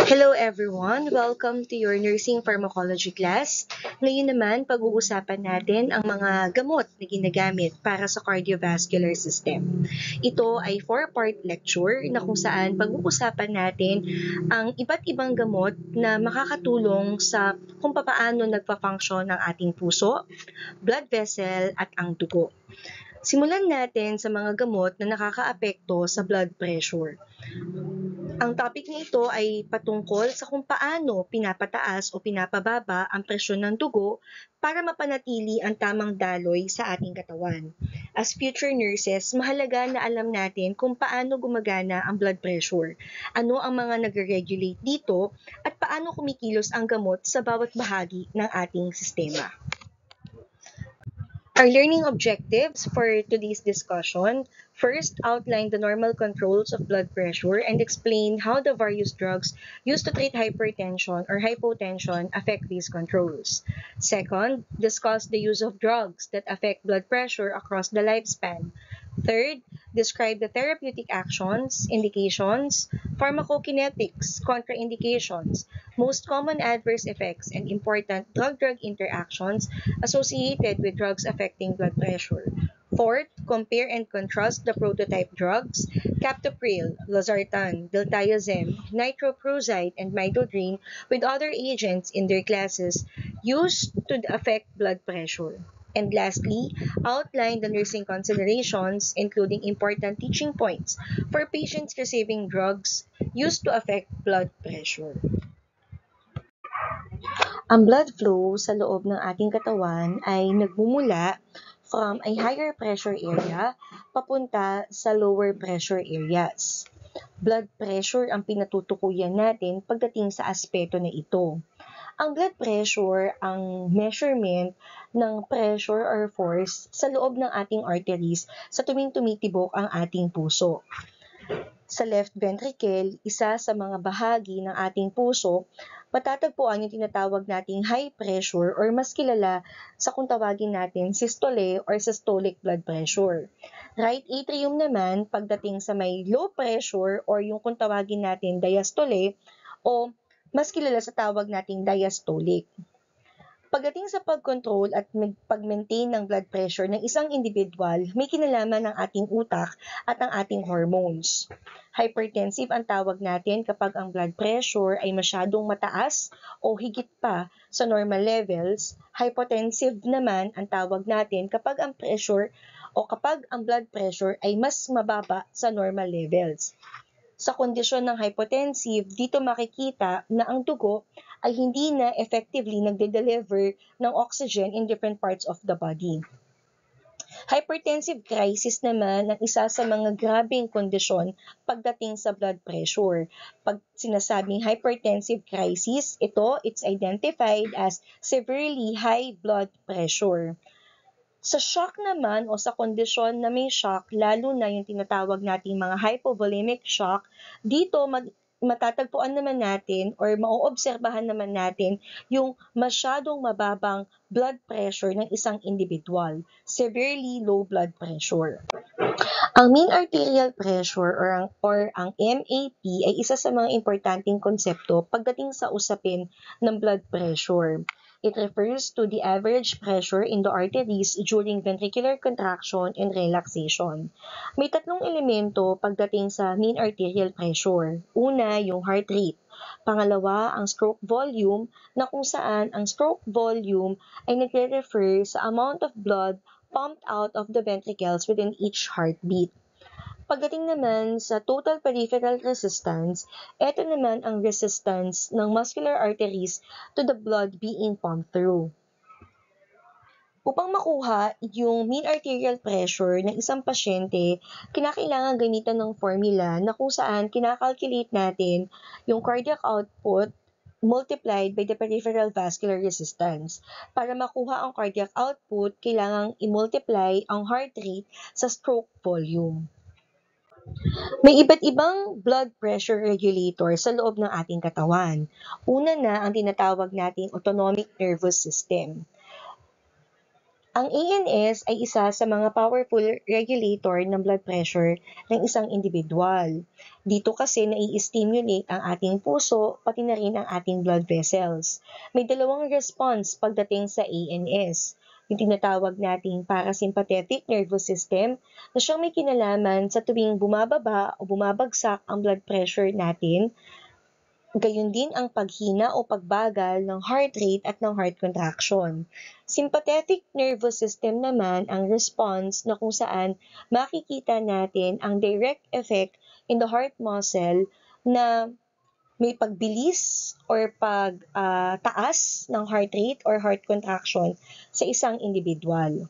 Hello everyone! Welcome to your nursing pharmacology class. Ngayon naman, pag-uusapan natin ang mga gamot na ginagamit para sa cardiovascular system. Ito ay 4-part lecture na kung saan pag-uusapan natin ang iba't ibang gamot na makakatulong sa kung paano nagpa-function ang ating puso, blood vessel at ang dugo. Simulan natin sa mga gamot na nakakaapekto sa blood pressure. Ang topic na ito ay patungkol sa kung paano pinapataas o pinapababa ang presyon ng dugo para mapanatili ang tamang daloy sa ating katawan. As future nurses, mahalaga na alam natin kung paano gumagana ang blood pressure, ano ang mga nagre-regulate dito, at paano kumikilos ang gamot sa bawat bahagi ng ating sistema. Our learning objectives for today's discussion: first, outline the normal controls of blood pressure and explain how the various drugs used to treat hypertension or hypotension affect these controls. Second, discuss the use of drugs that affect blood pressure across the lifespan. Third, describe the therapeutic actions, indications, pharmacokinetics, contraindications, most common adverse effects, and important drug-drug interactions associated with drugs affecting blood pressure. Fourth, compare and contrast the prototype drugs, captopril, losartan, diltiazem, nitroprusside, and midodrine with other agents in their classes used to affect blood pressure. And lastly, outline the nursing considerations, including important teaching points for patients receiving drugs used to affect blood pressure. Ang blood flow sa loob ng ating katawan ay nagmumula from a higher pressure area papunta sa lower pressure areas. Blood pressure ang pinatutukuyan natin pagdating sa aspeto na ito. Ang blood pressure ang measurement ng pressure or force sa loob ng ating arteries sa tuwing tumitibok ang ating puso. Sa left ventricle, isa sa mga bahagi ng ating puso, matatagpuan yung tinatawag nating high pressure or mas kilala sa kung tawagin natin systole or systolic blood pressure. Right atrium naman, pagdating sa may low pressure or yung kung tawagin natin diastole o mas kilala sa tawag nating diastolic. Pagdating sa pag-control at pag-maintain ng blood pressure ng isang individual, may kinalaman ng ating utak at ang ating hormones. Hypertensive ang tawag natin kapag ang blood pressure ay masyadong mataas o higit pa sa normal levels. Hypotensive naman ang tawag natin kapag ang pressure o kapag ang blood pressure ay mas mababa sa normal levels. Sa kondisyon ng hypotensive, dito makikita na ang dugo ay hindi na effectively nagde-deliver ng oxygen in different parts of the body. Hypertensive crisis naman ang isa sa mga grabeng kondisyon pagdating sa blood pressure. Pag sinasabing hypertensive crisis, it's identified as severely high blood pressure. Sa shock naman o sa kondisyon na may shock, lalo na yung tinatawag nating mga hypovolemic shock, dito matatagpuan naman natin or mauobserbahan naman natin yung masyadong mababang blood pressure ng isang individual, severely low blood pressure. Ang mean arterial pressure or ang MAP ay isa sa mga importanteng konsepto pagdating sa usapin ng blood pressure. It refers to the average pressure in the arteries during ventricular contraction and relaxation. May tatlong elemento pagdating sa mean arterial pressure. Una, yung heart rate. Pangalawa, ang stroke volume, na kung saan ang stroke volume ay nagre-refer sa amount of blood pumped out of the ventricles within each heartbeat. Pagdating naman sa total peripheral resistance, ito naman ang resistance ng muscular arteries to the blood being pumped through. Upang makuha yung mean arterial pressure ng isang pasyente, kinakailangan gamitan ng formula na kung saan kinakalculate natin yung cardiac output multiplied by the peripheral vascular resistance. Para makuha ang cardiac output, kailangang i-multiply ang heart rate sa stroke volume. May iba't ibang blood pressure regulator sa loob ng ating katawan. Una na ang tinatawag nating autonomic nervous system. Ang ANS ay isa sa mga powerful regulator ng blood pressure ng isang individual. Dito kasi nai-stimulate ang ating puso, pati na rin ang ating blood vessels. May dalawang response pagdating sa ANS. Yung tinatawag nating parasympathetic nervous system na siyang may kinalaman sa tuwing bumababa o bumabagsak ang blood pressure natin. Gayon din ang paghina o pagbagal ng heart rate at ng heart contraction. Sympathetic nervous system naman ang response na kung saan makikita natin ang direct effect in the heart muscle na may pagbilis or pagtaas ng heart rate or heart contraction sa isang individual.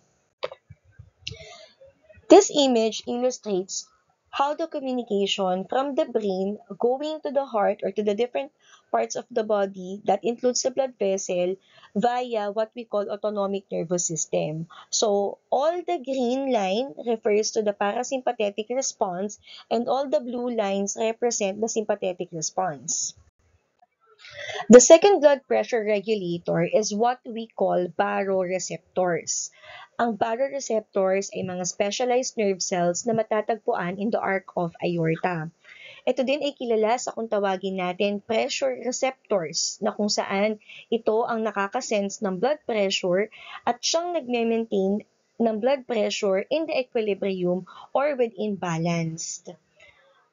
This image illustrates how the communication from the brain going to the heart or to the different parts of the body that includes the blood vessel via what we call autonomic nervous system. So, all the green line refers to the parasympathetic response and all the blue lines represent the sympathetic response. The second blood pressure regulator is what we call baroreceptors. Ang baroreceptors ay mga specialized nerve cells na matatagpuan in the arc of aorta. Ito din ay kilala sa kung tawagin natin pressure receptors na kung saan ito ang nakakasense ng blood pressure at siyang nagme-maintain ng blood pressure in the equilibrium or within balanced.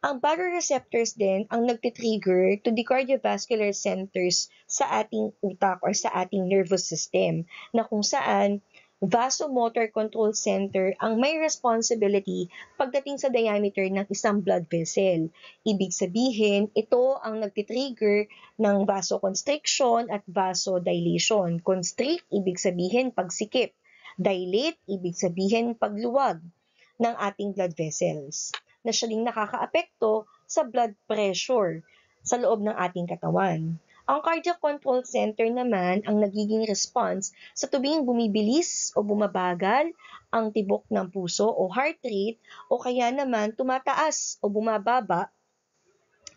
Ang baroreceptors din ang nagtitrigger to the cardiovascular centers sa ating utak or sa ating nervous system na kung saan vasomotor control center ang may responsibility pagdating sa diameter ng isang blood vessel. Ibig sabihin, ito ang nagtitrigger ng vasoconstriction at vasodilation. Constrict, ibig sabihin pagsikip. Dilate, ibig sabihin pagluwag ng ating blood vessels na siya ding nakakaapekto sa blood pressure sa loob ng ating katawan. Ang cardiac control center naman ang nagiging response sa tuwing bumibilis o bumabagal ang tibok ng puso o heart rate o kaya naman tumataas o bumababa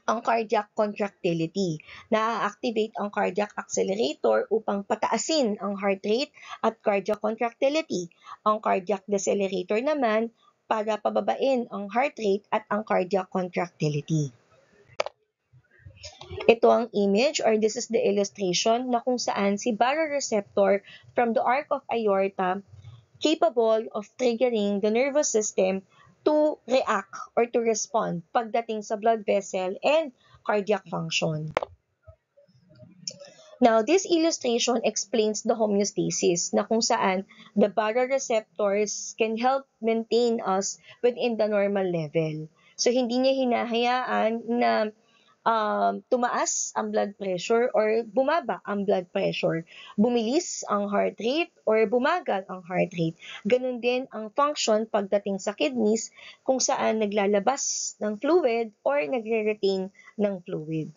ang cardiac contractility. Na-activate ang cardiac accelerator upang pataasin ang heart rate at cardiac contractility. Ang cardiac decelerator naman para pababain ang heart rate at ang cardiac contractility. Ito ang image or this is the illustration na kung saan si baroreceptor from the arc of aorta capable of triggering the nervous system to react or to respond pagdating sa blood vessel and cardiac function. Now, this illustration explains the homeostasis na kung saan the baroreceptors can help maintain us within the normal level. So, hindi niya hinahayaan na tumaas ang blood pressure or bumaba ang blood pressure. Bumilis ang heart rate or bumagal ang heart rate. Ganun din ang function pagdating sa kidneys kung saan naglalabas ng fluid or nagre-retain ng fluid.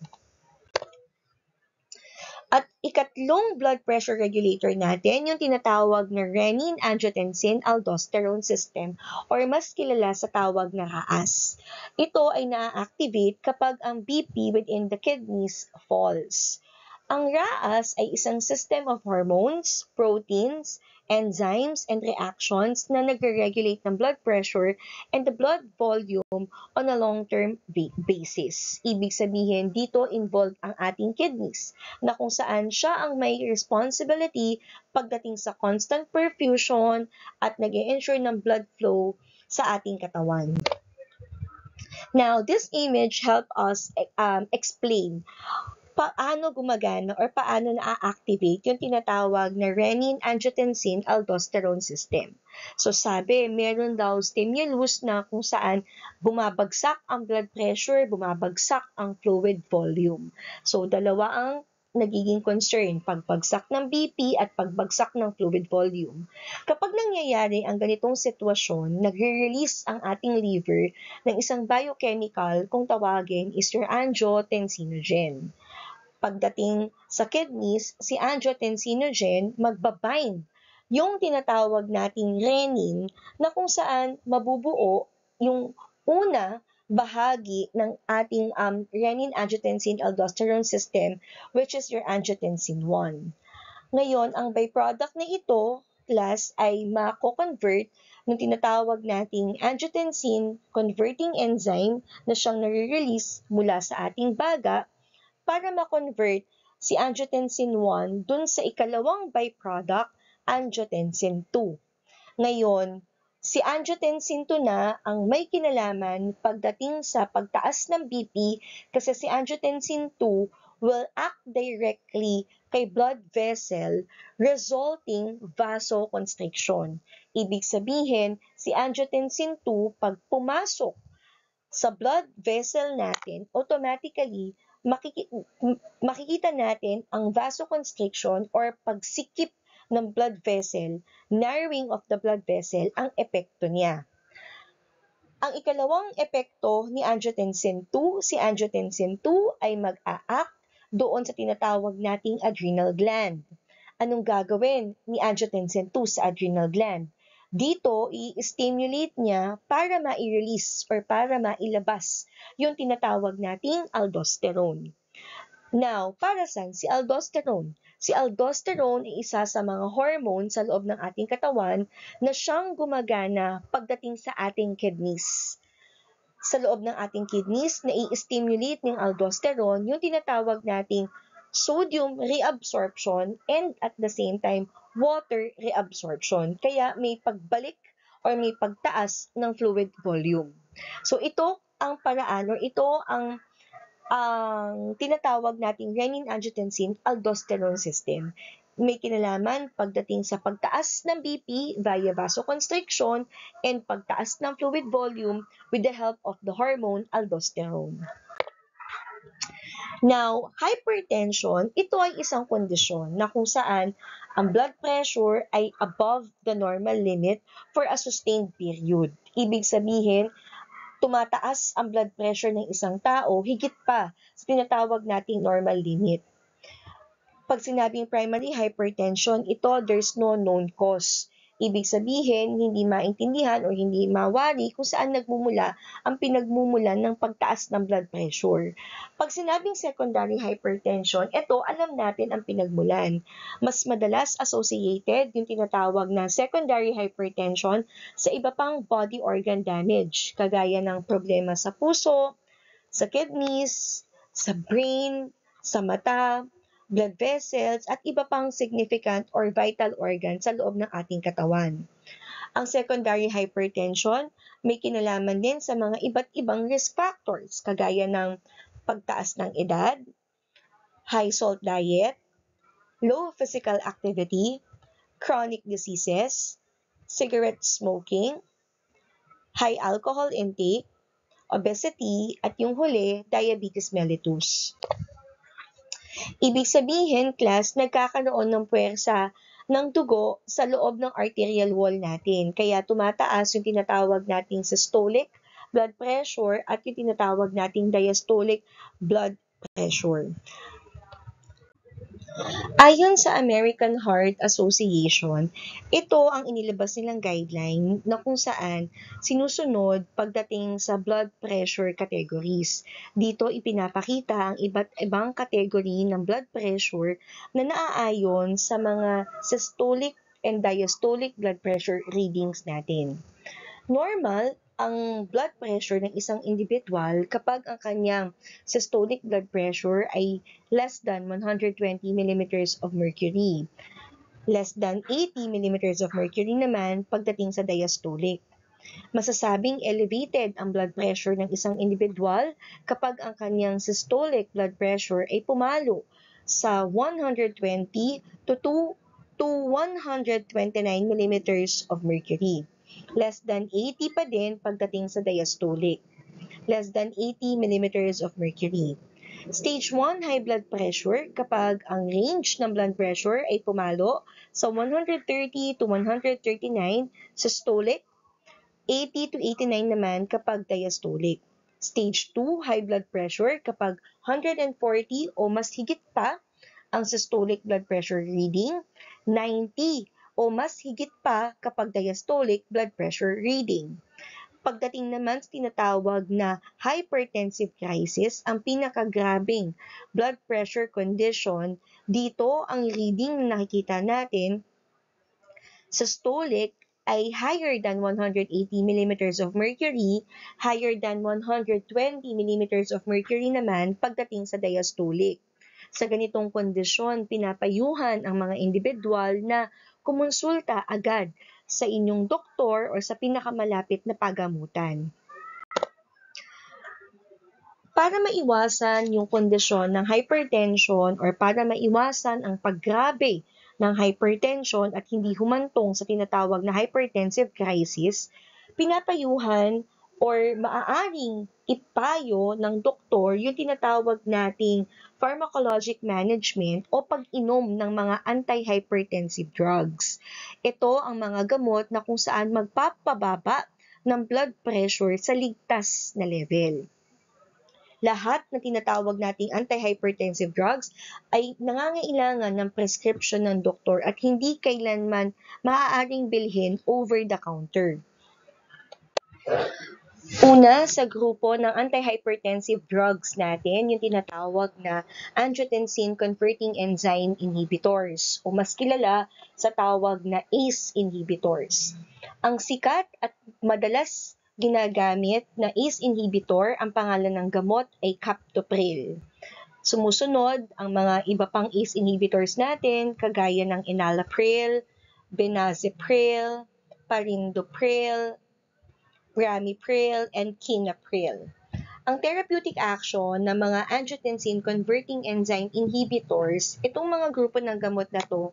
At ikatlong blood pressure regulator natin, yung tinatawag na renin-angiotensin-aldosterone system or mas kilala sa tawag na RAAS. Ito ay na-activate kapag ang BP within the kidneys falls. Ang RAAS ay isang system of hormones, proteins, enzymes, and reactions na nagre-regulate ng blood pressure and the blood volume on a long-term basis. Ibig sabihin, dito involved ang ating kidneys na kung saan siya ang may responsibility pagdating sa constant perfusion at nag-ensure ng blood flow sa ating katawan. Now, this image help us explain paano gumagana or paano na-activate yung tinatawag na renin-angiotensin-aldosterone system. So sabi, meron daw stimulus na kung saan bumabagsak ang blood pressure, bumabagsak ang fluid volume. So dalawa ang nagiging concern, pagbagsak ng BP at pagbagsak ng fluid volume. Kapag nangyayari ang ganitong sitwasyon, nagre-release ang ating liver ng isang biochemical kung tawagin is your angiotensinogen. Pagdating sa kidneys, si angiotensinogen magbabind yung tinatawag nating renin na kung saan mabubuo yung una bahagi ng ating renin-angiotensin-aldosterone system which is your angiotensin 1. Ngayon, ang byproduct na ito, class ay mako-convert ng tinatawag nating angiotensin converting enzyme na siyang nare-release mula sa ating baga para ma-convert si angiotensin 1 dun sa ikalawang byproduct, angiotensin 2. Ngayon, si angiotensin 2 na ang may kinalaman pagdating sa pagtaas ng BP kasi si angiotensin 2 will act directly kay blood vessel resulting vasoconstriction. Ibig sabihin, si angiotensin 2 pag pumasok sa blood vessel natin, automatically makikita natin ang vasoconstriction or pagsikip ng blood vessel, narrowing of the blood vessel ang epekto niya. Ang ikalawang epekto ni angiotensin 2, si angiotensin 2 ay mag-a-act doon sa tinatawag nating adrenal gland. Anong gagawin ni angiotensin 2 sa adrenal gland? Dito, i-stimulate niya para ma-release or para mailabas yung tinatawag nating aldosterone. Now, para saan si aldosterone? Si aldosterone ay isa sa mga hormone sa loob ng ating katawan na siyang gumagana pagdating sa ating kidneys. Sa loob ng ating kidneys, na i-stimulate ng aldosterone yung tinatawag nating sodium reabsorption and at the same time, water reabsorption. Kaya may pagbalik or may pagtaas ng fluid volume. So ito ang paraan or ito ang tinatawag nating renin-angiotensin-aldosterone system. May kinalaman pagdating sa pagtaas ng BP via vasoconstriction and pagtaas ng fluid volume with the help of the hormone aldosterone. Now, hypertension, ito ay isang kondisyon na kung saan ang blood pressure ay above the normal limit for a sustained period. Ibig sabihin, tumataas ang blood pressure ng isang tao higit pa sa tinatawag nating normal limit. Pag sinabing primary hypertension, ito there's no known cause. Ibig sabihin, hindi maintindihan o hindi mawari kung saan nagmumula ang pinagmumulan ng pagtaas ng blood pressure. Pag sinabing secondary hypertension, ito alam natin ang pinagmulan. Mas madalas associated yung tinatawag na secondary hypertension sa iba pang body organ damage, kagaya ng problema sa puso, sa kidneys, sa brain, sa mata, blood vessels, at iba pang significant or vital organ sa loob ng ating katawan. Ang secondary hypertension may kinalaman din sa mga iba't ibang risk factors, kagaya ng pagtaas ng edad, high salt diet, low physical activity, chronic diseases, cigarette smoking, high alcohol intake, obesity, at yung huli, diabetes mellitus. Ibig sabihin, class, nagkakaroon ng puwersa ng dugo sa loob ng arterial wall natin. Kaya tumataas yung tinatawag nating systolic blood pressure at yung tinatawag nating diastolic blood pressure. Ayon sa American Heart Association, ito ang inilabas nilang guideline na kung saan sinusunod pagdating sa blood pressure categories. Dito ipinapakita ang iba't ibang category ng blood pressure na naaayon sa mga systolic and diastolic blood pressure readings natin. Normal ang blood pressure ng isang individual kapag ang kanyang systolic blood pressure ay less than 120 mm of mercury. Less than 80 mm of mercury naman pagdating sa diastolic. Masasabing elevated ang blood pressure ng isang individual kapag ang kanyang systolic blood pressure ay pumalo sa 120 to 129 mm of mercury. Less than 80 pa din pagdating sa diastolic. Less than 80 mm of mercury. Stage 1 high blood pressure kapag ang range ng blood pressure ay pumalo sa 130 to 139 systolic, 80 to 89 naman kapag diastolic. Stage 2 high blood pressure kapag 140 o mas higit pa ang systolic blood pressure reading, 90 o mas higit pa kapag diastolic blood pressure reading. Pagdating naman sa tinatawag na hypertensive crisis, ang pinakagrabing blood pressure condition, dito ang reading na nakikita natin Systolic ay higher than 180 millimeters of mercury, higher than 120 millimeters of mercury naman pagdating sa diastolic. Sa ganitong kondisyon, pinapayuhan ang mga individual na kumonsulta agad sa inyong doktor o sa pinakamalapit na pagamutan. Para maiwasan yung kondisyon ng hypertension or para maiwasan ang paggrabe ng hypertension at hindi humantong sa tinatawag na hypertensive crisis, pinapayuhan or maaaring ipayo ng doktor yung tinatawag nating pharmacologic management o pag-inom ng mga anti-hypertensive drugs. Ito ang mga gamot na kung saan magpapababa ng blood pressure sa ligtas na level. Lahat na tinatawag nating anti-hypertensive drugs ay nangangailangan ng prescription ng doktor at hindi kailanman maaaring bilhin over the counter. Una, sa grupo ng anti-hypertensive drugs natin, yung tinatawag na angiotensin converting enzyme inhibitors o mas kilala sa tawag na ACE inhibitors. Ang sikat at madalas ginagamit na ACE inhibitor, ang pangalan ng gamot ay captopril. Sumusunod ang mga iba pang ACE inhibitors natin kagaya ng enalapril, benazepril, perindopril, ramipril, and kinapril. Ang therapeutic action ng mga angiotensin converting enzyme inhibitors, itong mga grupo ng gamot na to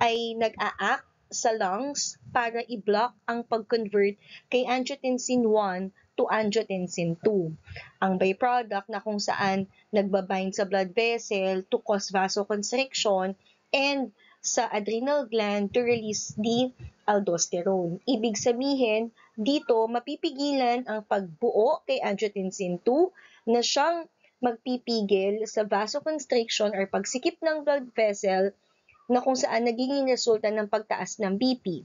ay nag-a-act sa lungs para i-block ang pag-convert kay angiotensin 1 to angiotensin 2. Ang byproduct na kung saan nagbabind sa blood vessel to cause vasoconstriction and sa adrenal gland to release the aldosterone. Ibig sabihin, dito mapipigilan ang pagbuo kay angiotensin 2 na siyang magpipigil sa vasoconstriction or pagsikip ng blood vessel na kung saan nagiging resulta ng pagtaas ng BP.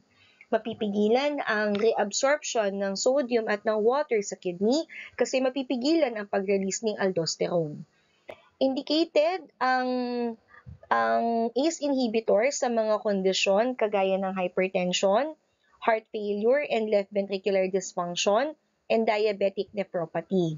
Mapipigilan ang reabsorption ng sodium at ng water sa kidney kasi mapipigilan ang pag-release ng aldosterone. Indicated ang ACE inhibitor sa mga kondisyon kagaya ng hypertension, heart failure and left ventricular dysfunction, and diabetic nephropathy.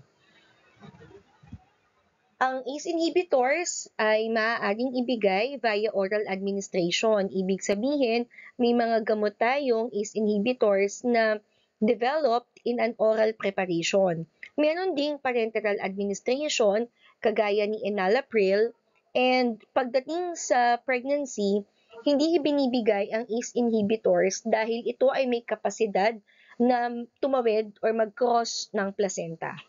Ang ACE inhibitors ay maaaring ibigay via oral administration. Ibig sabihin, may mga gamot tayong ACE inhibitors na developed in an oral preparation. Meron ding parenteral administration, kagaya ni enalapril, and pagdating sa pregnancy, hindi ibinibigay ang ACE inhibitors dahil ito ay may kapasidad na tumawid or mag-cross ng placenta.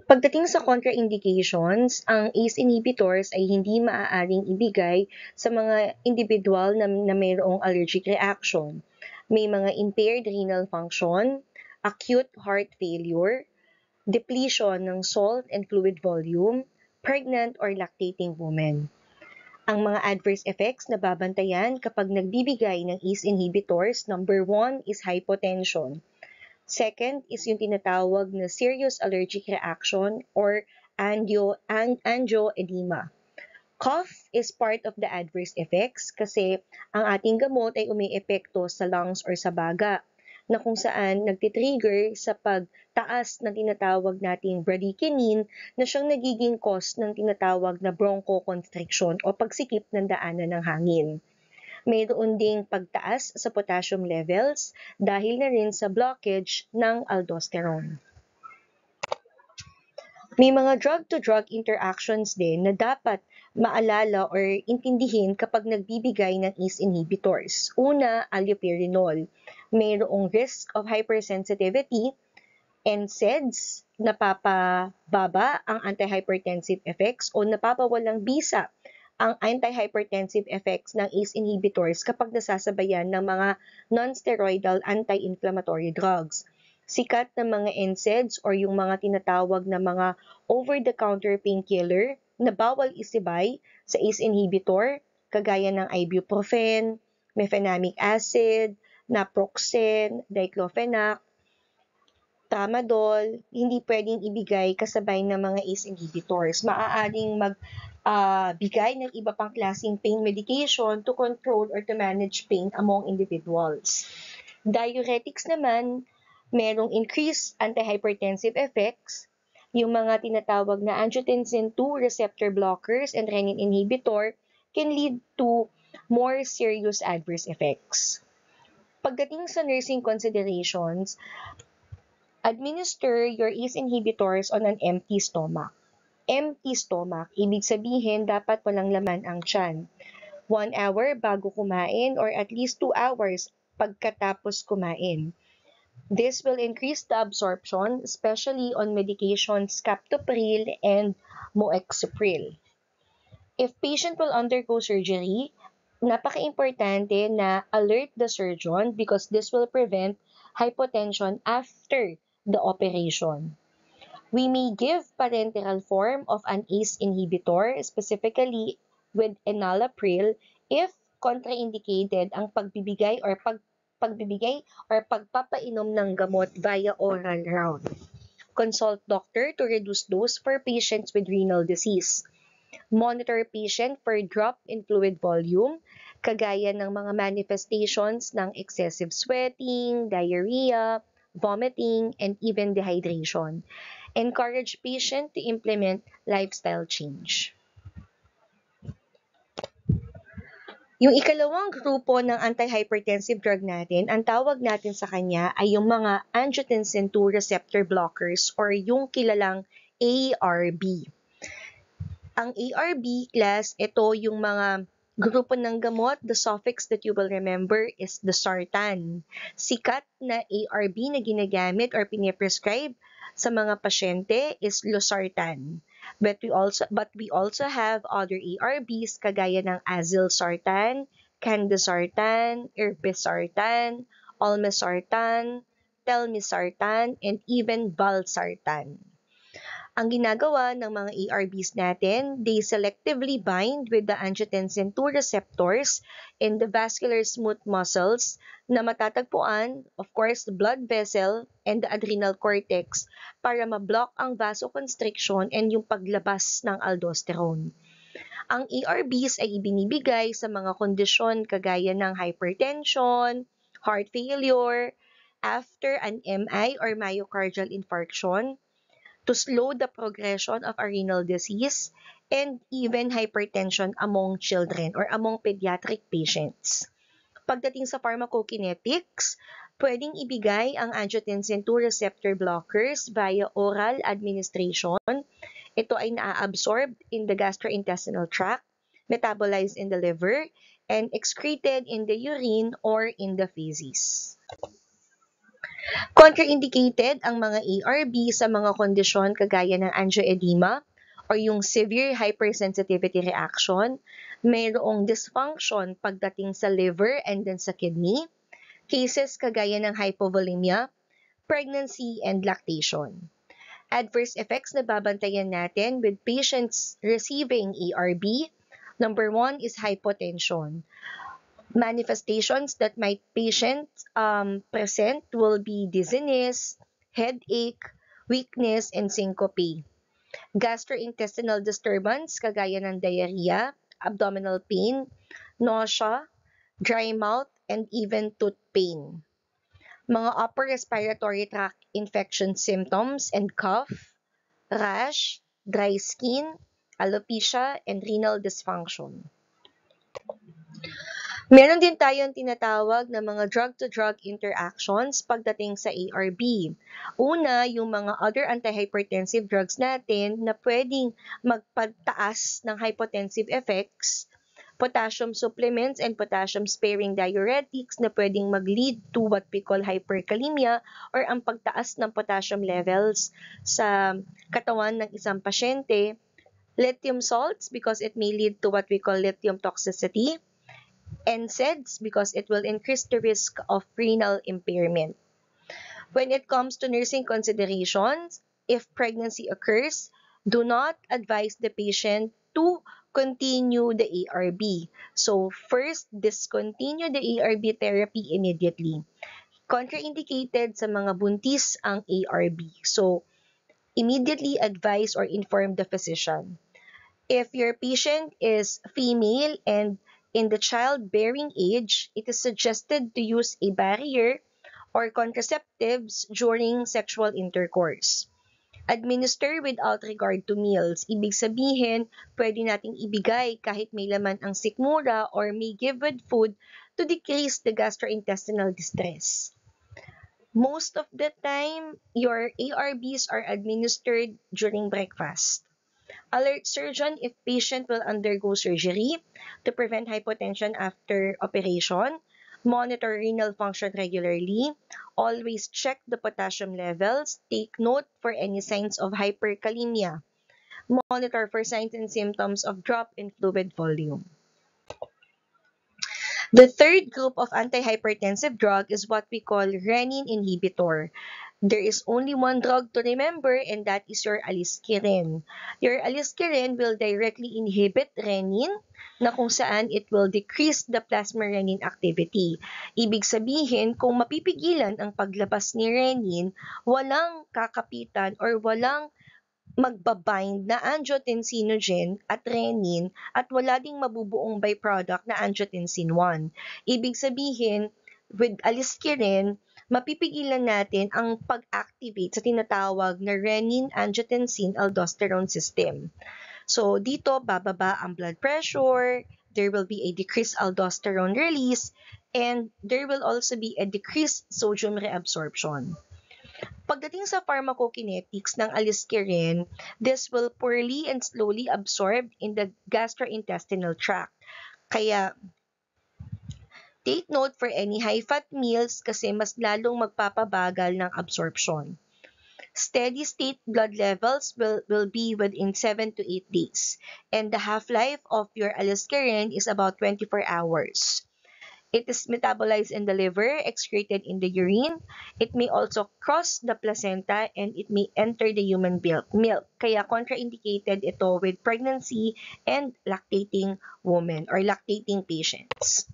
Pagdating sa contraindications, ang ACE inhibitors ay hindi maaaring ibigay sa mga individual na mayroong allergic reaction. May mga impaired renal function, acute heart failure, depletion ng salt and fluid volume, pregnant or lactating women. Ang mga adverse effects na babantayan kapag nagbibigay ng ACE inhibitors, number 1 is hypotension. Second is yung tinatawag na serious allergic reaction or angioedema. Cough is part of the adverse effects kasi ang ating gamot ay umiepekto sa lungs or sa baga na kung saan nagtitrigger sa pagtaas ng tinatawag nating bradykinin na siyang nagiging cause ng tinatawag na bronchoconstriction o pagsikip ng daanan ng hangin. Mayroon ding pagtaas sa potassium levels dahil na rin sa blockage ng aldosterone. May mga drug-to-drug interactions din na dapat maalala or intindihin kapag nagbibigay ng ACE inhibitors. Una, allopurinol. Mayroong risk of hypersensitivity, NSAIDs, napapababa ang antihypertensive effects o napapawalang bisa ang antihypertensive effects ng ACE inhibitors kapag nasasabayan ng mga non-steroidal anti-inflammatory drugs. Sikat na mga NSAIDs or yung mga tinatawag na mga over-the-counter painkiller na bawal isibay sa ACE inhibitor, kagaya ng ibuprofen, mefenamic acid, naproxen, diclofenac, tramadol, hindi pwedeng ibigay kasabay ng mga ACE inhibitors. Maaaring bigay ng iba pang klaseng pain medication to control or to manage pain among individuals. Diuretics naman, merong increased antihypertensive effects, yung mga tinatawag na angiotensin II receptor blockers and renin inhibitor can lead to more serious adverse effects. Pagdating sa nursing considerations, administer your ACE inhibitors on an empty stomach. Empty stomach, ibig sabihin dapat walang laman ang tiyan. 1 hour bago kumain or at least 2 hours pagkatapos kumain. This will increase the absorption, especially on medications captopril and moexapril. If patient will undergo surgery, napaka-importante na alert the surgeon because this will prevent hypotension after the operation. We may give parenteral form of an ACE inhibitor, specifically with enalapril, if contraindicated ang pagbibigay or pagpapainom ng gamot via oral route. Consult doctor to reduce dose for patients with renal disease. Monitor patient for drop in fluid volume, kagaya ng mga manifestations ng excessive sweating, diarrhea, vomiting, and even dehydration. Encourage patient to implement lifestyle change. Yung ikalawang grupo ng antihypertensive drug natin, ang tawag natin sa kanya ay yung mga angiotensin II receptor blockers or yung kilalang ARB. Ang ARB class, ito yung mga grupo ng gamot. The suffix that you will remember is the sartan. Sikat na ARB na ginagamit or piniprescribe sa mga pasyente is losartan. But we also have other ARBs kagaya ng azilsartan, candesartan, irbesartan, olmesartan, telmisartan, and even valsartan. Ang ginagawa ng mga ARBs natin, they selectively bind with the angiotensin II receptors in the vascular smooth muscles na matatagpuan, of course, the blood vessel and the adrenal cortex para ma-block ang vasoconstriction and yung paglabas ng aldosterone. Ang ARBs ay ibinibigay sa mga kondisyon kagaya ng hypertension, heart failure, after an MI or myocardial infarction, to slow the progression of a renal disease, and even hypertension among children or among pediatric patients. Pagdating sa pharmacokinetics, pwedeng ibigay ang angiotensin II receptor blockers via oral administration. Ito ay naa-absorb in the gastrointestinal tract, metabolized in the liver, and excreted in the urine or in the feces. Contraindicated ang mga ARB sa mga kondisyon kagaya ng angioedema or yung severe hypersensitivity reaction, mayroong dysfunction pagdating sa liver and then sa kidney, cases kagaya ng hypovolemia, pregnancy, and lactation. Adverse effects na babantayan natin with patients receiving ARB, number 1 is hypotension. Manifestations that my patient present will be dizziness, headache, weakness, and syncope. Gastrointestinal disturbance kagaya ng diarrhea, abdominal pain, nausea, dry mouth, and even tooth pain. Mga upper respiratory tract infection symptoms and cough, rash, dry skin, alopecia, and renal dysfunction. Meron din tayong tinatawag na mga drug-to-drug interactions pagdating sa ARB. Una, yung mga other antihypertensive drugs natin na pwedeng magpataas ng hypotensive effects, potassium supplements and potassium-sparing diuretics na pwedeng mag-lead to what we call hyperkalemia or ang pagtaas ng potassium levels sa katawan ng isang pasyente, lithium salts because it may lead to what we call lithium toxicity, NSAIDs because it will increase the risk of renal impairment. When it comes to nursing considerations, if pregnancy occurs, do not advise the patient to continue the ARB. So first, discontinue the ARB therapy immediately. Contraindicated sa mga buntis ang ARB. So immediately advise or inform the physician. If your patient is female and in the childbearing age, it is suggested to use a barrier or contraceptives during sexual intercourse. Administer without regard to meals. Ibig sabihin, pwede nating ibigay kahit may laman ang sikmura or may give with food to decrease the gastrointestinal distress. Most of the time, your ARBs are administered during breakfast. Alert surgeon if patient will undergo surgery to prevent hypotension after operation. Monitor renal function regularly. Always check the potassium levels. Take note for any signs of hyperkalemia. Monitor for signs and symptoms of drop in fluid volume. The third group of antihypertensive drug is what we call renin inhibitor. There is only one drug to remember, and that is your aliskiren. Your aliskiren will directly inhibit renin, na kung saan it will decrease the plasma renin activity. Ibig sabihin, kung mapipigilan ang paglabas ni renin, walang kakapitan or walang magbabind na angiotensinogen at renin at wala ding mabubuong byproduct na angiotensin 1. Ibig sabihin, with aliskiren, mapipigilan natin ang pag-activate sa tinatawag na renin-angiotensin-aldosterone system. So, dito, bababa ang blood pressure, there will be a decreased aldosterone release, and there will also be a decreased sodium reabsorption. Pagdating sa pharmacokinetics ng aliskiren, this will poorly and slowly absorb in the gastrointestinal tract. Kaya, take note for any high-fat meals kasi mas lalong magpapabagal ng absorption. Steady state blood levels will be within 7 to 8 days. And the half-life of your aliskiren is about 24 hours. It is metabolized in the liver, excreted in the urine. It may also cross the placenta and it may enter the human milk. Kaya contraindicated ito with pregnancy and lactating women or lactating patients.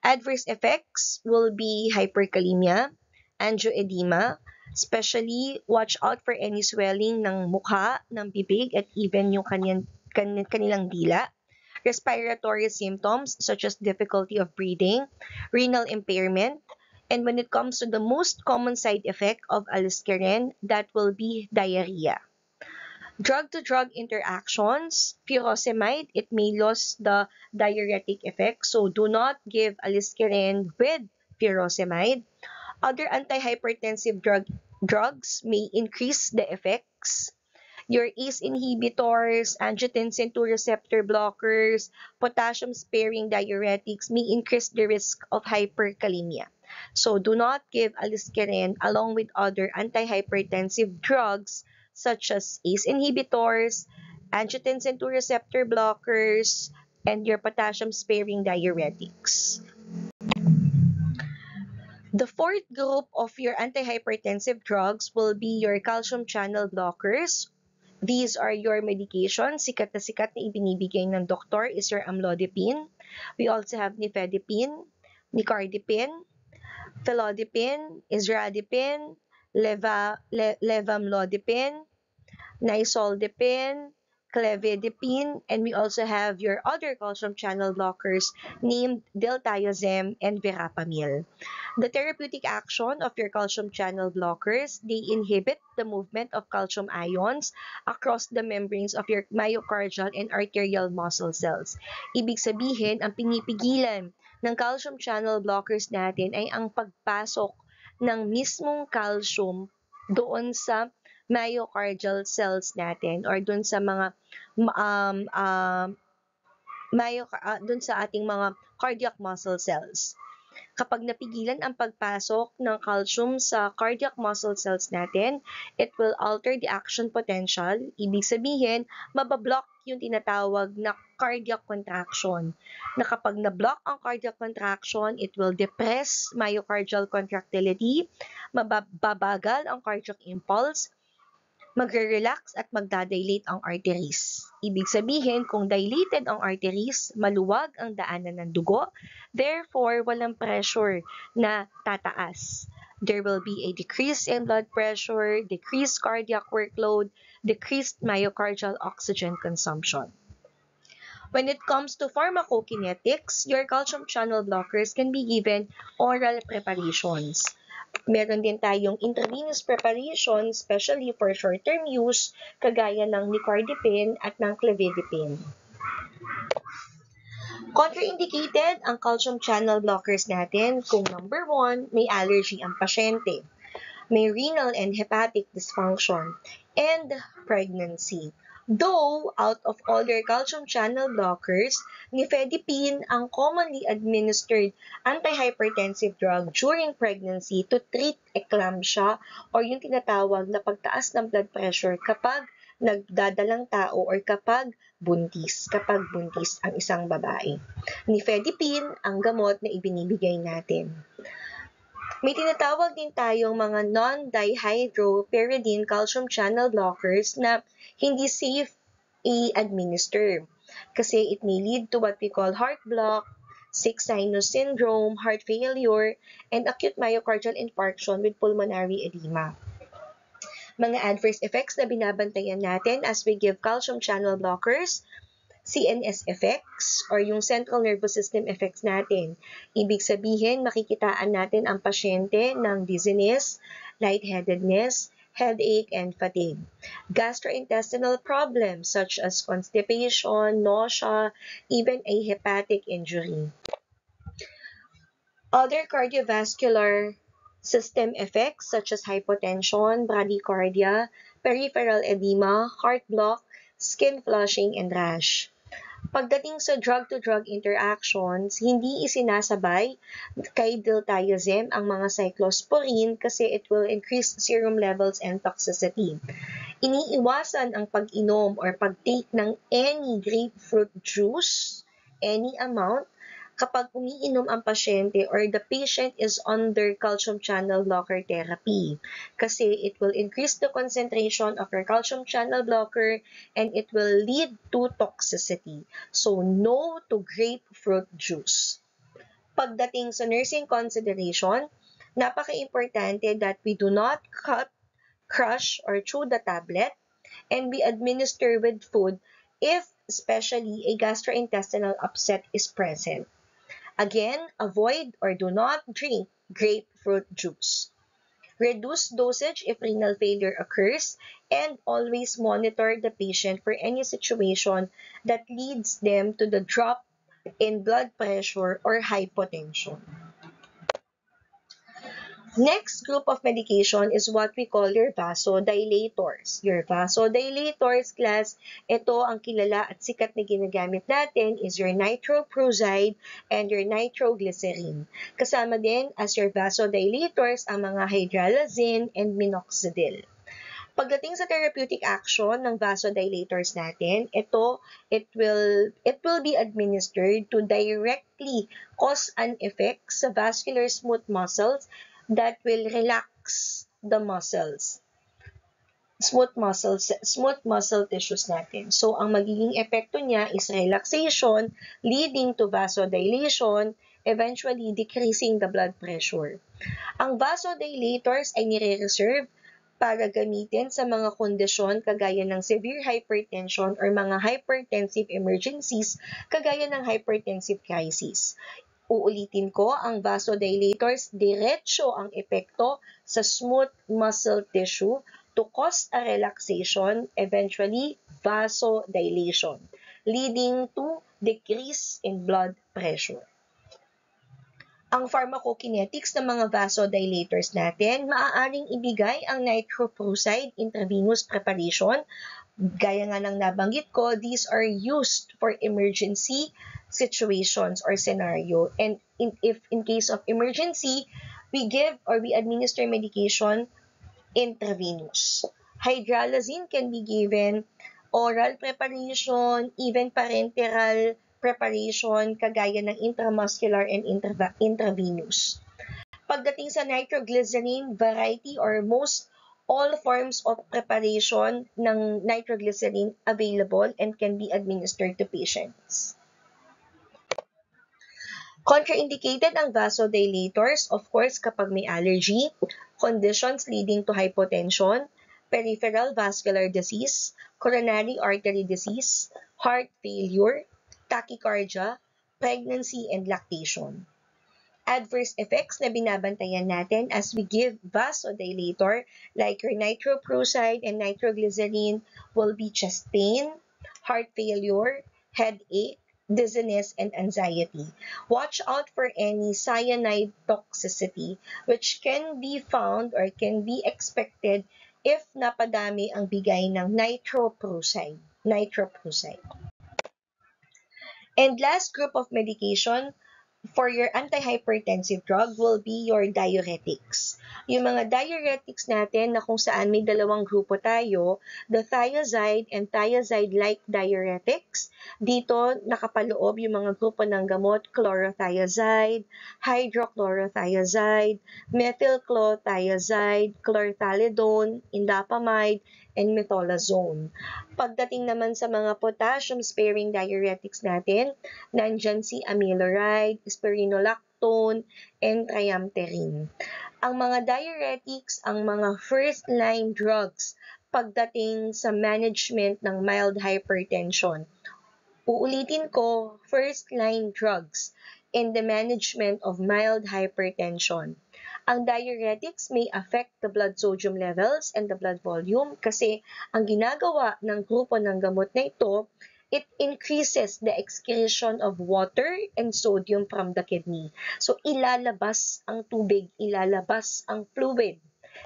Adverse effects will be hyperkalemia, angioedema, especially watch out for any swelling ng mukha, ng bibig, at even yung kanilang dila. Respiratory symptoms such as difficulty of breathing, renal impairment, and when it comes to the most common side effect of aliskiren, that will be diarrhea. Drug-to-drug interactions, furosemide, it may lose the diuretic effect, so do not give aliskiren with furosemide. Other antihypertensive drugs may increase the effects. Your ACE inhibitors, angiotensin 2 receptor blockers, potassium-sparing diuretics may increase the risk of hyperkalemia. So do not give aliskiren along with other antihypertensive drugs such as ACE inhibitors, angiotensin 2 receptor blockers, and your potassium-sparing diuretics. The fourth group of your antihypertensive drugs will be your calcium channel blockers. These are your medications. Sikat na ibinibigay ng doktor is your amlodipine. We also have nifedipine, nicardipine, felodipine, isradipine, levamlodipine, nisoldipine, clevidipine, and we also have your other calcium channel blockers named diltiazem and verapamil. The therapeutic action of your calcium channel blockers, they inhibit the movement of calcium ions across the membranes of your myocardial and arterial muscle cells. Ibig sabihin, ang pinipigilan ng calcium channel blockers natin ay ang pagpasok ng mismong calcium doon sa myocardial cells natin or doon sa mga doon sa ating mga cardiac muscle cells. Kapag napigilan ang pagpasok ng calcium sa cardiac muscle cells natin, it will alter the action potential. Ibig sabihin, mabablock yung tinatawag na cardiac contraction. Na kapag na-block ang cardiac contraction, it will depress myocardial contractility, mababagal ang cardiac impulse, magre-relax at magdadilate ang arteries. Ibig sabihin, kung dilated ang arteries, maluwag ang daanan ng dugo, therefore, walang pressure na tataas. There will be a decrease in blood pressure, decreased cardiac workload, decreased myocardial oxygen consumption. When it comes to pharmacokinetics, your calcium channel blockers can be given oral preparations. Meron din tayong intravenous preparation, especially for short-term use, kagaya ng nicardipine at ng clevidipine. Contraindicated ang calcium channel blockers natin kung number 1, may allergy ang pasyente, may renal and hepatic dysfunction, and pregnancy. Though, out of all your calcium channel blockers, nifedipine ang commonly administered antihypertensive drug during pregnancy to treat eclampsia or yung tinatawag na pagtaas ng blood pressure kapag nagdadalang tao or kapag buntis ang isang babae. Nifedipine ang gamot na ibinibigay natin. May tinatawag din tayong mga non-dihydropyridine calcium channel blockers na hindi safe i-administer kasi it may lead to what we call heart block, sick sinus syndrome, heart failure, and acute myocardial infarction with pulmonary edema. Mga adverse effects na binabantayan natin as we give calcium channel blockers, CNS effects or yung central nervous system effects natin. Ibig sabihin, makikitaan natin ang pasyente ng dizziness, lightheadedness, headache, and fatigue. Gastrointestinal problems such as constipation, nausea, even a hepatic injury. Other cardiovascular system effects such as hypotension, bradycardia, peripheral edema, heart block, skin flushing, and rash. Pagdating sa drug-to-drug interactions, hindi isinasabay kay diltiazem ang mga cyclosporine kasi it will increase serum levels and toxicity. Iniiwasan ang pag-inom or pag-take ng any grapefruit juice, any amount, kapag umiinom ang pasyente or the patient is under calcium channel blocker therapy. Kasi it will increase the concentration of your calcium channel blocker and it will lead to toxicity. So, no to grapefruit juice. Pagdating sa nursing consideration, napaka-importante that we do not cut, crush, or chew the tablet and we administer with food if especially a gastrointestinal upset is present. Again, avoid or do not drink grapefruit juice. Reduce dosage if renal failure occurs and always monitor the patient for any situation that leads them to the drop in blood pressure or hypotension. Next group of medication is what we call your vasodilators. Your vasodilators class, ito ang kilala at sikat na ginagamit natin is your nitroprusside and your nitroglycerin. Kasama din as your vasodilators ang mga hydralazine and minoxidil. Pagdating sa therapeutic action ng vasodilators natin, it will be administered to directly cause an effect sa vascular smooth muscles that will relax the muscles. Smooth muscle tissues natin. So, ang magiging epekto niya is relaxation, leading to vasodilation, eventually decreasing the blood pressure. Ang vasodilators ay nire-reserve para gamitin sa mga kondisyon kagaya ng severe hypertension or mga hypertensive emergencies kagaya ng hypertensive crisis. Uulitin ko, ang vasodilators, diretso ang epekto sa smooth muscle tissue to cause a relaxation, eventually vasodilation, leading to decrease in blood pressure. Ang pharmacokinetics ng mga vasodilators natin, maaaring ibigay ang nitroprusside intravenous preparation. Gaya nga ng nabanggit ko, these are used for emergency situations or scenario. And in case of emergency, we give or we administer medication intravenous. Hydralazine can be given oral preparation, even parenteral preparation, kagaya ng intramuscular and intravenous. Pagdating sa nitroglycerin, variety or most all forms of preparation ng nitroglycerin available and can be administered to patients. Contraindicated ang vasodilators, of course, kapag may allergy, conditions leading to hypotension, peripheral vascular disease, coronary artery disease, heart failure, tachycardia, pregnancy and lactation. Adverse effects na binabantayan natin as we give vasodilator like your nitroprusside and nitroglycerin will be chest pain, heart failure, headache, dizziness, and anxiety. Watch out for any cyanide toxicity which can be found or can be expected if napadami ang bigay ng nitroprusside. And last group of medication for your antihypertensive drug will be your diuretics. Yung mga diuretics natin na kung saan may dalawang grupo tayo, the thiazide and thiazide-like diuretics. Dito nakapaloob yung mga grupo ng gamot, chlorothiazide, hydrochlorothiazide, methylclothiazide, chlorthalidone, indapamide, and metolazone. Pagdating naman sa mga potassium-sparing diuretics natin, nandyan si amiloride, spironolactone, and triamterene. Ang mga diuretics, ang mga first-line drugs pagdating sa management ng mild hypertension. Uulitin ko, first-line drugs in the management of mild hypertension. Ang diuretics may affect the blood sodium levels and the blood volume kasi ang ginagawa ng grupo ng gamot na ito, it increases the excretion of water and sodium from the kidney. So, ilalabas ang tubig, ilalabas ang fluid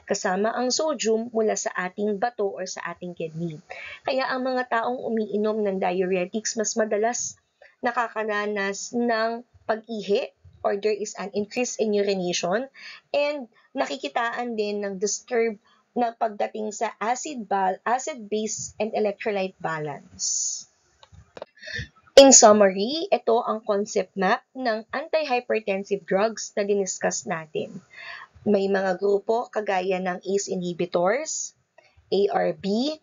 kasama ang sodium mula sa ating bato or sa ating kidney. Kaya ang mga taong umiinom ng diuretics mas madalas nakakaranas ng pag-ihi or there is an increase in urination and nakikitaan din ng disturb na pagdating sa acid-base and electrolyte balance. In summary, ito ang concept map ng antihypertensive drugs na diniscuss natin. May mga grupo kagaya ng ACE inhibitors, ARB,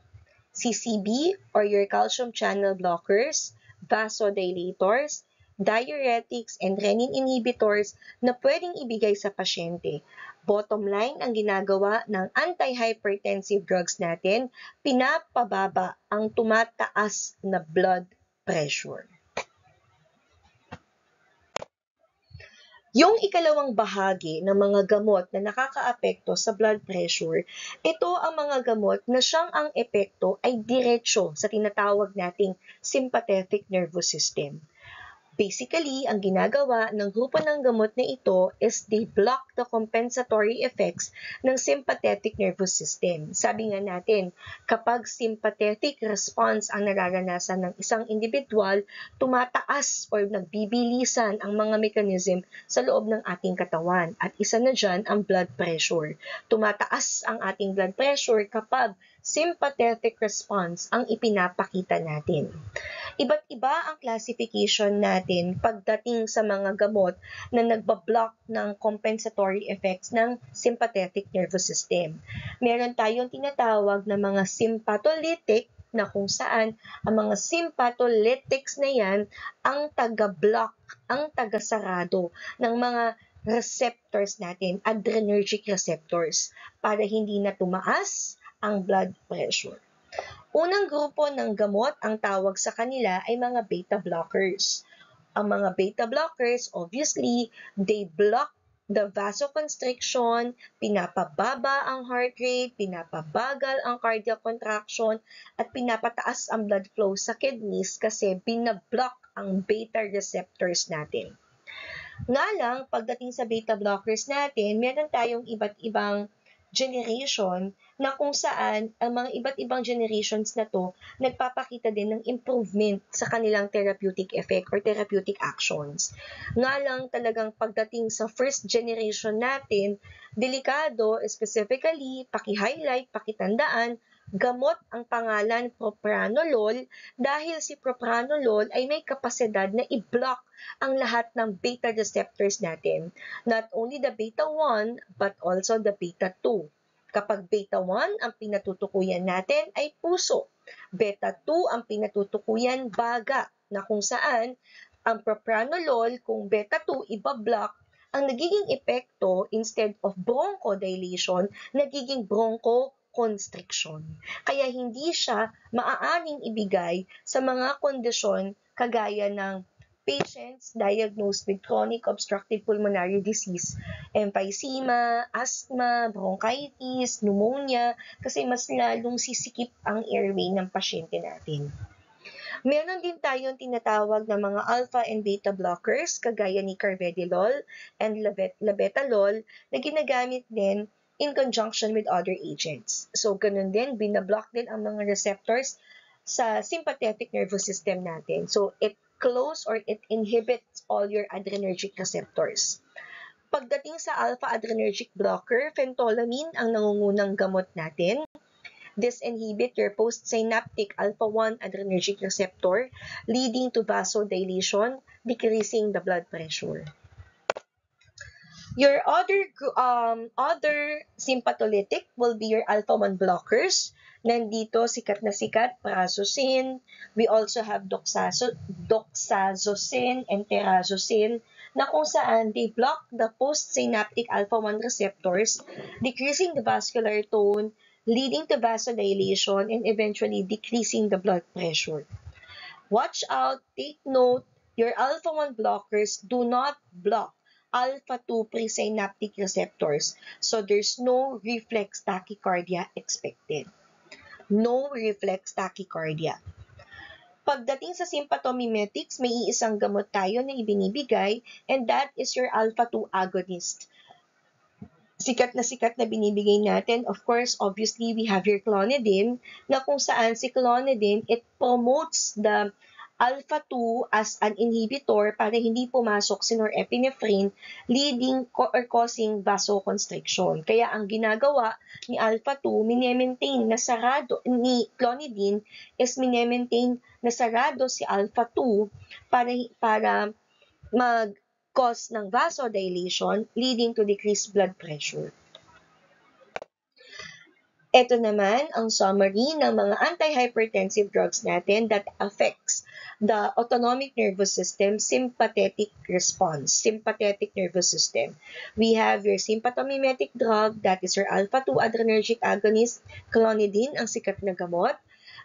CCB or your calcium channel blockers, vasodilators, diuretics, and renin inhibitors na pwedeng ibigay sa pasyente. Bottom line, ang ginagawa ng antihypertensive drugs natin, pinapababa ang tumataas na blood pressure. Yung ikalawang bahagi ng mga gamot na nakakaapekto sa blood pressure, ito ang mga gamot na siyang ang epekto ay diretsyo sa tinatawag nating sympathetic nervous system. Basically, ang ginagawa ng grupo ng gamot na ito is they block the compensatory effects ng sympathetic nervous system. Sabi nga natin, kapag sympathetic response ang nararanasan ng isang individual, tumataas or nagbibilisan ang mga mechanism sa loob ng ating katawan. At isa na dyan ang blood pressure. Tumataas ang ating blood pressure kapag sympathetic response ang ipinapakita natin. Iba't iba ang classification natin pagdating sa mga gamot na nagbablock ng compensatory effects ng sympathetic nervous system. Meron tayong tinatawag na mga sympatolytic na kung saan ang mga sympatolytics na yan ang taga-block, ang taga-sarado ng mga receptors natin, adrenergic receptors, para hindi na tumaas ang blood pressure. Unang grupo ng gamot, ang tawag sa kanila ay mga beta blockers. Ang mga beta blockers, obviously, they block the vasoconstriction, pinapababa ang heart rate, pinapabagal ang cardiac contraction, at pinapataas ang blood flow sa kidneys kasi binablock ang beta receptors natin. Nga lang, pagdating sa beta blockers natin, meron tayong iba't ibang generation na kung saan ang mga iba't ibang generations na to nagpapakita din ng improvement sa kanilang therapeutic effect or therapeutic actions. Nga lang talagang pagdating sa first generation natin, delikado, specifically, paki-highlight, pakitandaan, gamot ang pangalan propranolol dahil si propranolol ay may kapasidad na i-block ang lahat ng beta receptors natin. Not only the beta 1 but also the beta 2. Kapag beta 1 ang pinatutukuyan natin ay puso. Beta 2 ang pinatutukuyan baga na kung saan Ang propranolol, kung beta-2 ibablock, ang nagiging epekto, instead of bronchodilation, nagiging bronchoconstriction. Kaya hindi siya maaaring ibigay sa mga kondisyon kagaya ng patients diagnosed with chronic obstructive pulmonary disease, emphysema, asthma, bronchitis, pneumonia, kasi mas lalong sisikip ang airway ng pasyente natin. Meron din tayong tinatawag na mga alpha and beta blockers, kagaya ni carvedilol and labetalol, na ginagamit din in conjunction with other agents. So, ganun din, binablock din ang mga receptors sa sympathetic nervous system natin. So, it it inhibits all your adrenergic receptors. Pagdating sa alpha adrenergic blocker, phentolamine ang nangungunang gamot natin. This inhibit your postsynaptic alpha-1 adrenergic receptor, leading to vasodilation, decreasing the blood pressure. Your other sympatholytic will be your alpha-1 blockers. Nandito, sikat na sikat, prazosin. We also have doxazosin and terazosin, na kung saan they block the postsynaptic alpha-1 receptors, decreasing the vascular tone, leading to vasodilation, and eventually decreasing the blood pressure. Watch out, take note, your alpha-1 blockers do not block alpha-2 presynaptic receptors, so there's no reflex tachycardia expected. No reflex tachycardia. Pagdating sa sympathomimetics, may iisang gamot tayo na ibinibigay, and that is your alpha-2 agonist. Sikat na binibigay natin, of course, obviously, we have your clonidine, na kung saan si clonidine, it promotes the alpha-2 as an inhibitor para hindi pumasok si norepinephrine, leading or causing vasoconstriction. Kaya ang ginagawa ni alpha-2, minemaintain na sarado, ni clonidine is minemaintain na sarado si alpha-2 para mag-cause ng vasodilation, leading to decreased blood pressure. Ito naman ang summary ng mga antihypertensive drugs natin that affects the autonomic nervous system, sympathetic response, sympathetic nervous system. We have your sympathomimetic drug, that is your alpha-2 adrenergic agonist, clonidine, ang sikat na gamot.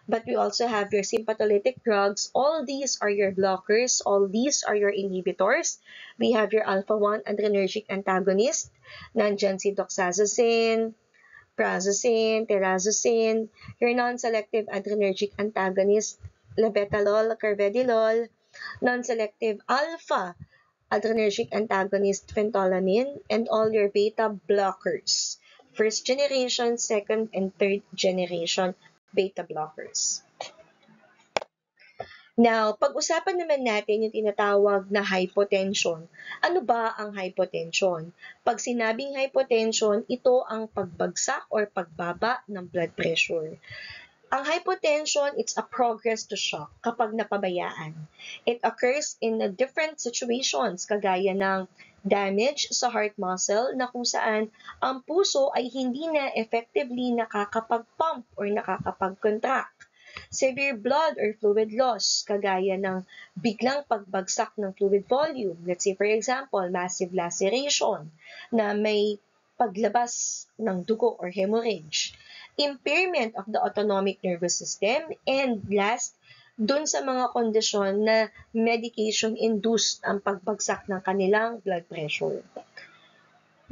But we also have your sympatholytic drugs. All these are your blockers. All these are your inhibitors. We have your alpha-1 adrenergic antagonist. Nandyan si doxazosin, prazosin, terazosin, your non-selective adrenergic antagonist, labetalol, carvedilol, non-selective alpha adrenergic antagonist, phentolamine, and all your beta blockers. First generation, second, and third generation beta blockers. Now, pag-usapan naman natin yung tinatawag na hypotension. Ano ba ang hypotension? Pag sinabing hypotension, ito ang pagbagsak or pagbaba ng blood pressure. Ang hypotension, it's a progress to shock kapag napabayaan. It occurs in different situations, kagaya ng damage sa heart muscle na kung saan ang puso ay hindi na effectively nakakapag-pump or nakakapag-contract. Severe blood or fluid loss, kagaya ng biglang pagbagsak ng fluid volume. Let's say, for example, massive laceration na may paglabas ng dugo or hemorrhage. Impairment of the autonomic nervous system, and last, dun sa mga kondisyon na medication-induced ang pagbagsak ng kanilang blood pressure.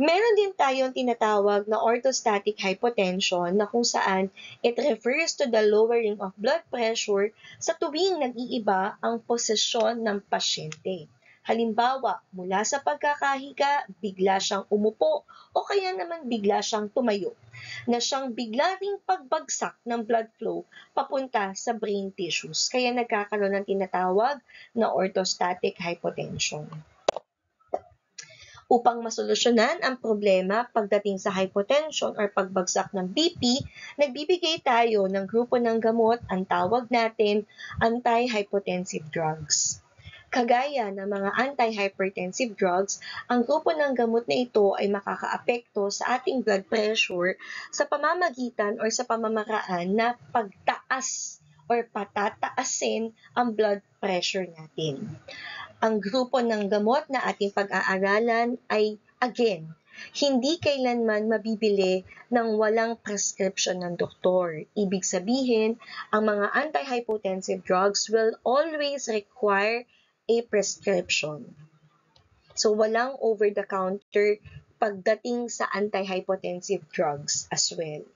Meron din tayong tinatawag na orthostatic hypotension na kung saan it refers to the lowering of blood pressure sa tuwing nag-iiba ang posisyon ng pasyente. Halimbawa, mula sa pagkakahiga, bigla siyang umupo o kaya naman bigla siyang tumayo, na siyang bigla ring pagbagsak ng blood flow papunta sa brain tissues. Kaya nagkakaroon ng tinatawag na orthostatic hypotension. Upang masolusyonan ang problema pagdating sa hypotension or pagbagsak ng BP, nagbibigay tayo ng grupo ng gamot, ang tawag natin antihypotensive drugs. Kagaya ng mga antihypertensive drugs, ang grupo ng gamot na ito ay makakaapekto sa ating blood pressure sa pamamagitan or sa pamamaraan na pagtaas or patataasin ang blood pressure natin. Ang grupo ng gamot na ating pag-aaralan ay, again, hindi kailanman mabibili ng walang prescription ng doktor. Ibig sabihin, ang mga antihypotensive drugs will always require a prescription. So, walang over-the-counter pagdating sa antihypotensive drugs as well.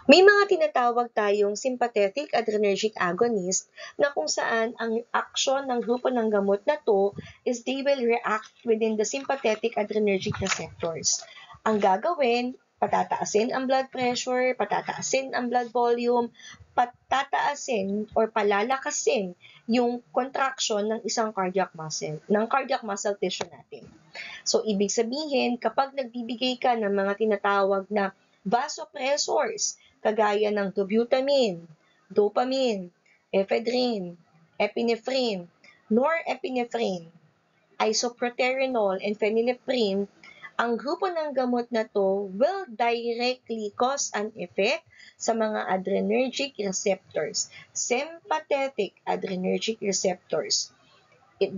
May mga tinatawag tayong sympathetic adrenergic agonist na kung saan ang aksyon ng grupo ng gamot na to is they will react within the sympathetic adrenergic receptors. Ang gagawin, patataasin ang blood pressure, patataasin ang blood volume, patataasin or palalakasin yung contraction ng isang cardiac muscle tissue natin. So, ibig sabihin, kapag nagbibigay ka ng mga tinatawag na vasopressors, kagaya ng dobutamine, dopamine, ephedrine, epinephrine, norepinephrine, isoproterenol, and phenylephrine, ang grupo ng gamot na to will directly cause an effect sa mga adrenergic receptors, sympathetic adrenergic receptors. It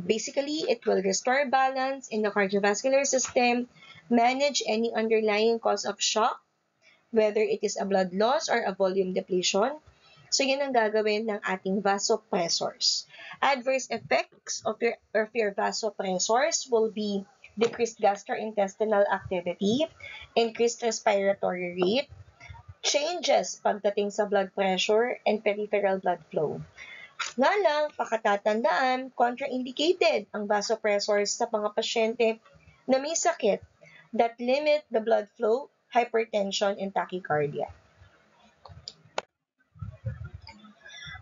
will restore balance in the cardiovascular system, manage any underlying cause of shock, whether it is a blood loss or a volume depletion. So, yan ang gagawin ng ating vasopressors. Adverse effects of your vasopressors will be decreased gastrointestinal activity, increased respiratory rate, changes pagdating sa blood pressure, and peripheral blood flow. Nga lang, pakatatandaan, contraindicated ang vasopressors sa mga pasyente na may sakit that limit the blood flow, hypertension, and tachycardia.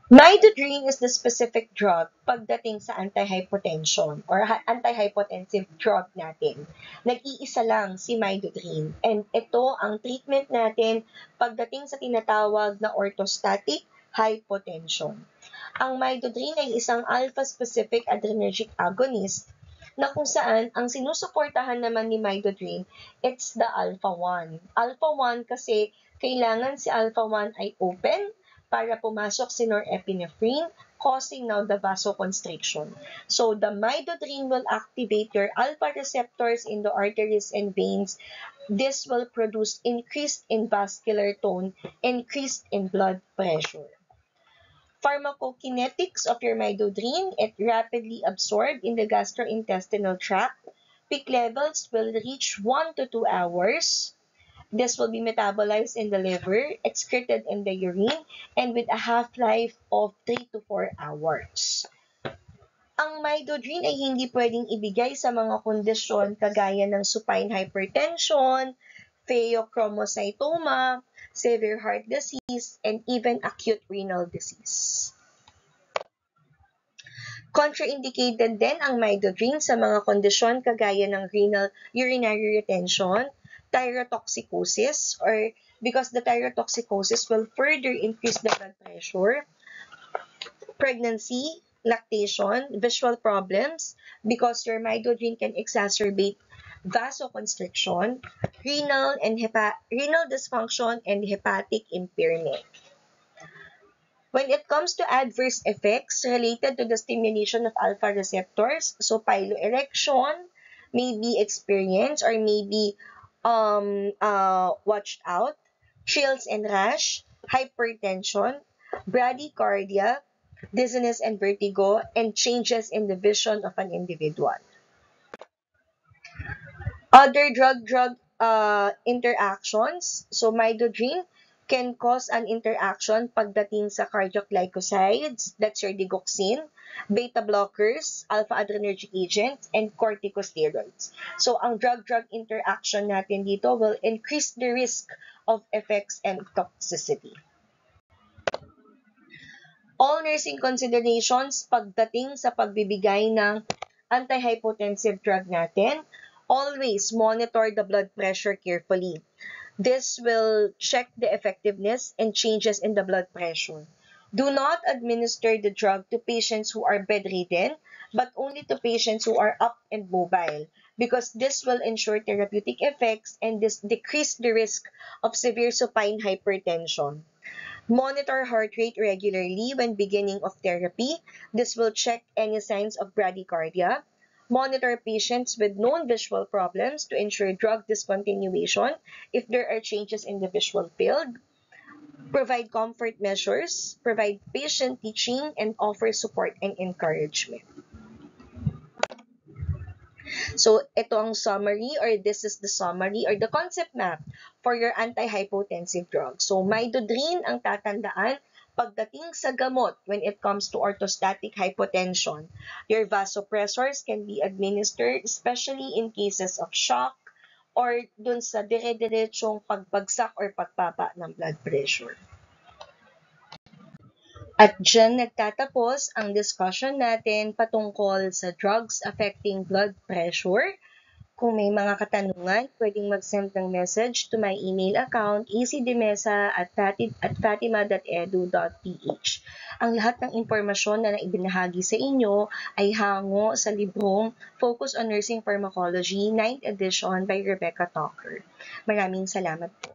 Midodrine is the specific drug pagdating sa antihypotension or antihypotensive drug natin. Nag-iisa lang si midodrine. And ito ang treatment natin pagdating sa tinatawag na orthostatic hypotension. Ang midodrine ay isang alpha-specific adrenergic agonist na kung saan ang sinusuportahan naman ni midodrine, it's the alpha-1. Alpha-1 kasi kailangan si alpha-1 ay open para pumasok si norepinephrine, causing now the vasoconstriction. So, the midodrine will activate your alpha receptors in the arteries and veins. This will produce increased in vascular tone, increased in blood pressure. Pharmacokinetics of your midodrine, it rapidly absorbed in the gastrointestinal tract. Peak levels will reach 1 to 2 hours. This will be metabolized in the liver, excreted in the urine, and with a half-life of 3 to 4 hours. Ang midodrine ay hindi pwedeng ibigay sa mga kondisyon kagaya ng supine hypertension, pheochromocytoma, severe heart disease, and even acute renal disease. Contraindicated din ang midodrine sa mga kondisyon kagaya ng renal urinary retention, thyrotoxicosis, or because the thyrotoxicosis will further increase the blood pressure, pregnancy, lactation, visual problems, because your midodrine can exacerbate vasoconstriction, renal dysfunction, and hepatic impairment. When it comes to adverse effects related to the stimulation of alpha receptors, so piloerection may be experienced or may be watched out, chills and rash, hypertension, bradycardia, dizziness and vertigo, and changes in the vision of an individual. Other drug-drug interactions, so midodrine can cause an interaction pagdating sa cardioglycosides, that's your digoxin, beta blockers, alpha-adrenergic agents, and corticosteroids. So, ang drug-drug interaction natin dito will increase the risk of effects and toxicity. All nursing considerations pagdating sa pagbibigay ng antihypotensive drug natin, always monitor the blood pressure carefully. This will check the effectiveness and changes in the blood pressure. Do not administer the drug to patients who are bedridden, but only to patients who are up and mobile, because this will ensure therapeutic effects and this decrease the risk of severe supine hypertension. Monitor heart rate regularly when beginning of therapy. This will check any signs of bradycardia. Monitor patients with known visual problems to ensure drug discontinuation if there are changes in the visual field. Provide comfort measures, provide patient teaching, and offer support and encouragement. So, ito ang summary, or this is the summary or the concept map for your antihypotensive drug. So, midodrine ang tatandaan pagdating sa gamot when it comes to orthostatic hypotension. Your vasopressors can be administered especially in cases of shock or dun sa dire-diretsong pagbagsak or pagpapa ng blood pressure. At dyan nagtatapos ang discussion natin patungkol sa drugs affecting blood pressure. Kung may mga katanungan, pwedeng mag-send ng message to my email account, acdemesa@fatima.edu.ph. Ang lahat ng impormasyon na naibinahagi sa inyo ay hango sa librong Focus on Nursing Pharmacology 9th edition by Rebecca Talker. Maraming salamat po.